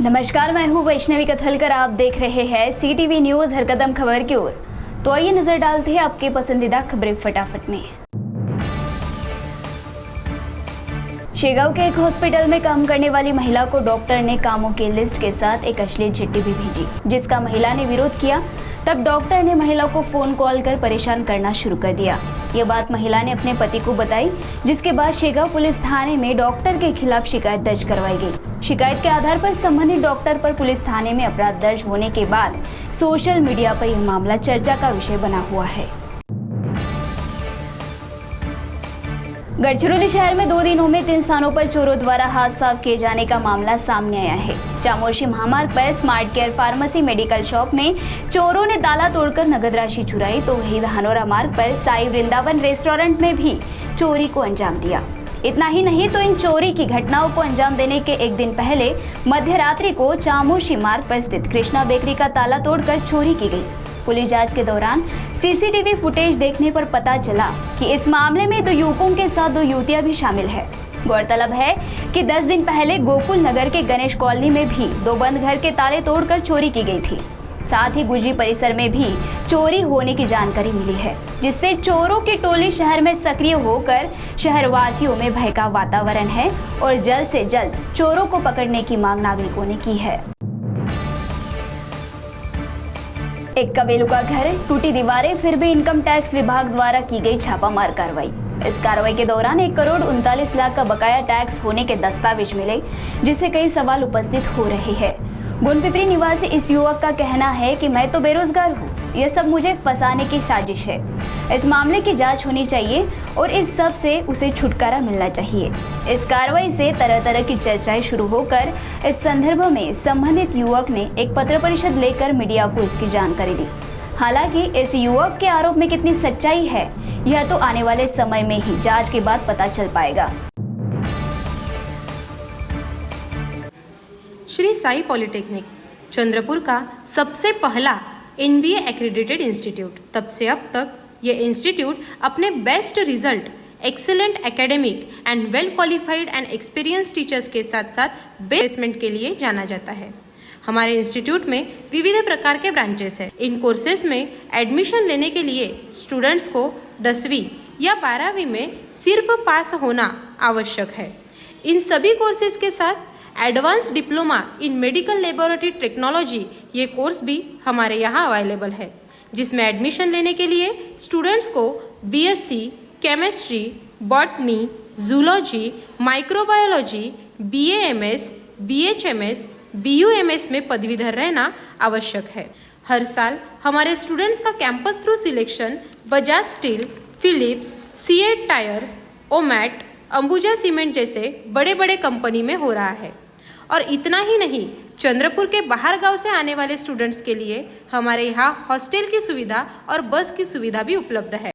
नमस्कार, मैं हूँ वैष्णवी कथलकर। आप देख रहे हैं CTV न्यूज हर कदम खबर की ओर। तो आइए नजर डालते हैं आपके पसंदीदा खबरें फटाफट में। शेगांव के एक हॉस्पिटल में काम करने वाली महिला को डॉक्टर ने कामों की लिस्ट के साथ एक अश्लील चिट्ठी भी भेजी, जिसका महिला ने विरोध किया। तब डॉक्टर ने महिला को फोन कॉल कर परेशान करना शुरू कर दिया। ये बात महिला ने अपने पति को बताई, जिसके बाद शेगांव पुलिस थाने में डॉक्टर के खिलाफ शिकायत दर्ज करवाई गई। शिकायत के आधार पर संबंधित डॉक्टर पर पुलिस थाने में अपराध दर्ज होने के बाद सोशल मीडिया पर यह मामला चर्चा का विषय बना हुआ है। गढ़चिरौली शहर में 2 दिनों में 3 स्थानों पर चोरों द्वारा हाथ साफ किए जाने का मामला सामने आया है। चामोर्शी महामार्ग पर smart care pharmacy medical shop में चोरों ने ताला तोड़कर नगद राशि चुराई, तो वहीं धानोरा मार्ग पर साई वृंदावन रेस्टोरेंट में भी चोरी को अंजाम दिया। इतना ही नहीं तो इन चोरी की घटनाओं को अंजाम देने के एक दिन पहले मध्य रात्रि को चामोर्शी मार्ग पर स्थित कृष्णा बेकरी का ताला तोड़कर चोरी की गई। पुलिस जांच के दौरान CCTV फुटेज देखने पर पता चला कि इस मामले में 2 युवकों के साथ 2 युवतियां भी शामिल है। गौरतलब है कि 10 दिन पहले गोकुल नगर के गणेश कॉलोनी में भी 2 बंद घर के ताले तोड़कर चोरी की गई थी। साथ ही गुजरी परिसर में भी चोरी होने की जानकारी मिली है, जिससे चोरों की टोली शहर में सक्रिय होकर शहरवासियों में भय का वातावरण है और जल्द से जल्द चोरों को पकड़ने की मांग नागरिकों ने की है। एक कबीलू का घर, टूटी दीवारें, फिर भी इनकम टैक्स विभाग द्वारा की गई छापामार कार्रवाई। इस कार्रवाई के दौरान 1 करोड़ 39 लाख का बकाया टैक्स होने के दस्तावेज मिले, जिससे कई सवाल उपस्थित हो रहे हैं। गुनपिपरी निवासी इस युवक का कहना है कि मैं तो बेरोजगार हूँ, यह सब मुझे फंसाने की साजिश है। इस मामले की जांच होनी चाहिए और इस सब से उसे छुटकारा मिलना चाहिए। इस कार्रवाई से तरह तरह की चर्चाएं शुरू होकर इस संदर्भ में संबंधित युवक ने एक पत्र परिषद लेकर मीडिया को इसकी जानकारी दी। हालांकि इस युवक के आरोप में कितनी सच्चाई है, यह तो आने वाले समय में ही जांच के बाद पता चल पाएगा। श्री साई पॉलिटेक्निक चंद्रपुर का सबसे पहला NBA एक्रेडिटेड इंस्टीट्यूट। तब से अब तक ये इंस्टीट्यूट अपने best result, excellent academic and well qualified and experience teachers के साथ साथ प्लेसमेंट के लिए जाना जाता है। हमारे इंस्टीट्यूट में विविध प्रकार के ब्रांचेस हैं। इन कोर्सेज में एडमिशन लेने के लिए स्टूडेंट्स को 10वीं या 12वीं में सिर्फ पास होना आवश्यक है। इन सभी कोर्सेज के साथ advance diploma in medical laboratory technology ये कोर्स भी हमारे यहाँ अवेलेबल है, जिसमें एडमिशन लेने के लिए स्टूडेंट्स को BSc chemistry, botany, zoology, microbiology, BAMS, BHMS, BUMS में पदवीधर रहना आवश्यक है। हर साल हमारे स्टूडेंट्स का campus through selection Bajaj steel, Philips, CEAT tyres, ओमैट, अंबुजा सीमेंट जैसे बड़े बड़े कंपनी में हो रहा है। और इतना ही नहीं, चंद्रपुर के बाहर गांव से आने वाले स्टूडेंट्स के लिए हमारे यहाँ हॉस्टल की सुविधा और बस की सुविधा भी उपलब्ध है।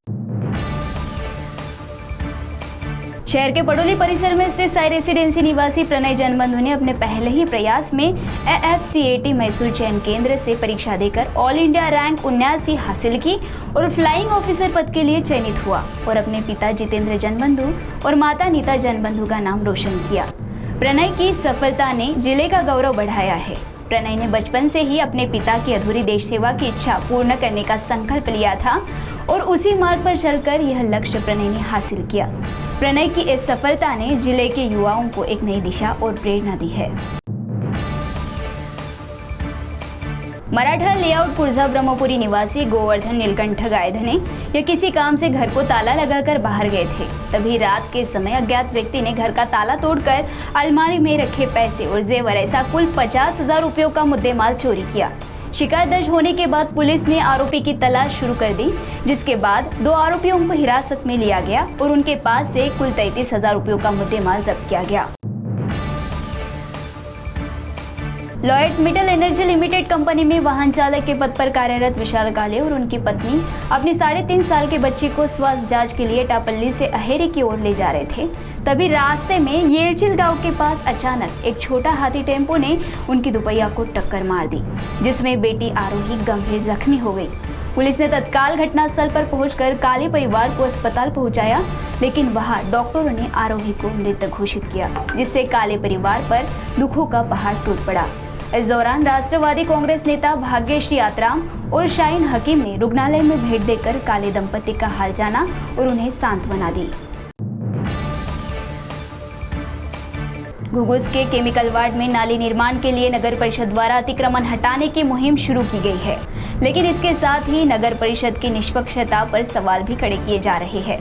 शहर के पडोली परिसर में स्थित साई रेसिडेंसी निवासी प्रणय जनबंधु ने अपने पहले ही प्रयास में AFCAT मैसूर चयन केंद्र से परीक्षा देकर ऑल इंडिया रैंक 79 हासिल की और फ्लाइंग ऑफिसर पद के लिए चयनित हुआ और अपने पिता जितेंद्र जनबंधु और माता नीता जनबंधु का नाम रोशन किया। प्रणय की सफलता ने जिले का गौरव बढ़ाया है। प्रणय ने बचपन से ही अपने पिता की अधूरी देश सेवा की इच्छा पूर्ण करने का संकल्प लिया था और उसी मार्ग पर चलकर यह लक्ष्य प्रणय ने हासिल किया। प्रणय की इस सफलता ने जिले के युवाओं को एक नई दिशा और प्रेरणा दी है। मराठा लेआउट कुर्जा ब्रह्मपुरी निवासी गोवर्धन नीलकंठ गायधने या किसी काम से घर को ताला लगाकर बाहर गए थे। तभी रात के समय अज्ञात व्यक्ति ने घर का ताला तोड़कर अलमारी में रखे पैसे और जेवर ऐसा कुल 50,000 रुपयों का मुद्देमाल चोरी किया। शिकायत दर्ज होने के बाद पुलिस ने आरोपी की तलाश शुरू कर दी, जिसके बाद 2 आरोपियों को हिरासत में लिया गया और उनके पास से कुल 33,000 रुपयों का मुद्देमाल जब्त किया गया। Lloyds metal energy limited company में वाहन चालक के पद पर कार्यरत विशाल काले और उनकी पत्नी अपनी 3.5 साल के बच्ची को स्वास्थ्य जांच के लिए टापल्ली से अहेरी की ओर ले जा रहे थे। तभी रास्ते में येलचिल गांव के पास अचानक एक छोटा हाथी टेम्पो ने उनकी दुपहिया को टक्कर मार दी, जिसमें बेटी आरोही गंभीर जख्मी हो गई। पुलिस ने तत्काल घटनास्थल पर पहुंचकर काले परिवार को अस्पताल पहुंचाया, लेकिन वहां डॉक्टरों ने आरोही को मृत घोषित किया, जिससे काले परिवार पर दुखों का पहाड़ टूट पड़ा। इस दौरान राष्ट्रवादी कांग्रेस नेता भाग्यश्री आत्राम और शाहीन हकीम ने रुग्णालय में भेंट देकर काले दंपति का हाल जाना और उन्हें सांत्वना दी। घुघुस के केमिकल वार्ड में नाली निर्माण के लिए नगर परिषद द्वारा अतिक्रमण हटाने की मुहिम शुरू की गई है, लेकिन इसके साथ ही नगर परिषद की निष्पक्षता पर सवाल भी खड़े किए जा रहे हैं।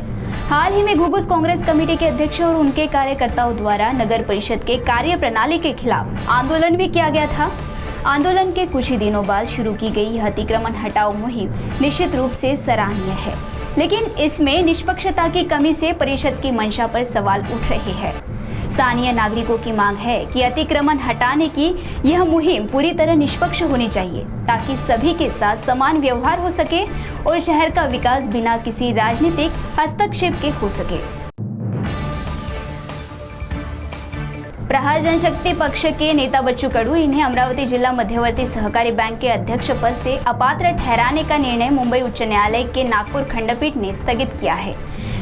हाल ही में घुघुस कांग्रेस कमेटी के अध्यक्ष और उनके कार्यकर्ताओं द्वारा नगर परिषद के कार्य प्रणाली के खिलाफ आंदोलन भी किया गया था। आंदोलन के कुछ ही दिनों बाद शुरू की गई यह अतिक्रमण हटाओ मुहिम निश्चित रूप से सराहनीय है, लेकिन इसमें निष्पक्षता की कमी से परिषद की मंशा पर सवाल उठ रहे हैं। स्थानीय नागरिकों की मांग है कि अतिक्रमण हटाने की यह मुहिम पूरी तरह निष्पक्ष होनी चाहिए, ताकि सभी के साथ समान व्यवहार हो सके और शहर का विकास बिना किसी राजनीतिक हस्तक्षेप के हो सके। प्रहार जनशक्ति पक्ष के नेता बच्चू कडू इन्हें अमरावती जिला मध्यवर्ती सहकारी बैंक के अध्यक्ष पद से अपात्र ठहराने का निर्णय मुंबई उच्च न्यायालय के नागपुर खंडपीठ ने स्थगित किया है,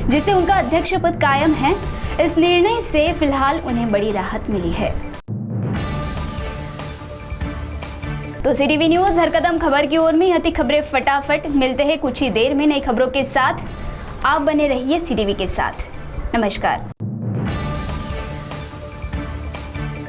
जिससे उनका अध्यक्ष पद कायम है। इस निर्णय से फिलहाल उन्हें बड़ी राहत मिली है। तो CTV न्यूज हर कदम खबर की ओर में यह थी खबरें फटाफट। मिलते हैं कुछ ही देर में नई खबरों के साथ। आप बने रहिए CTV के साथ। नमस्कार।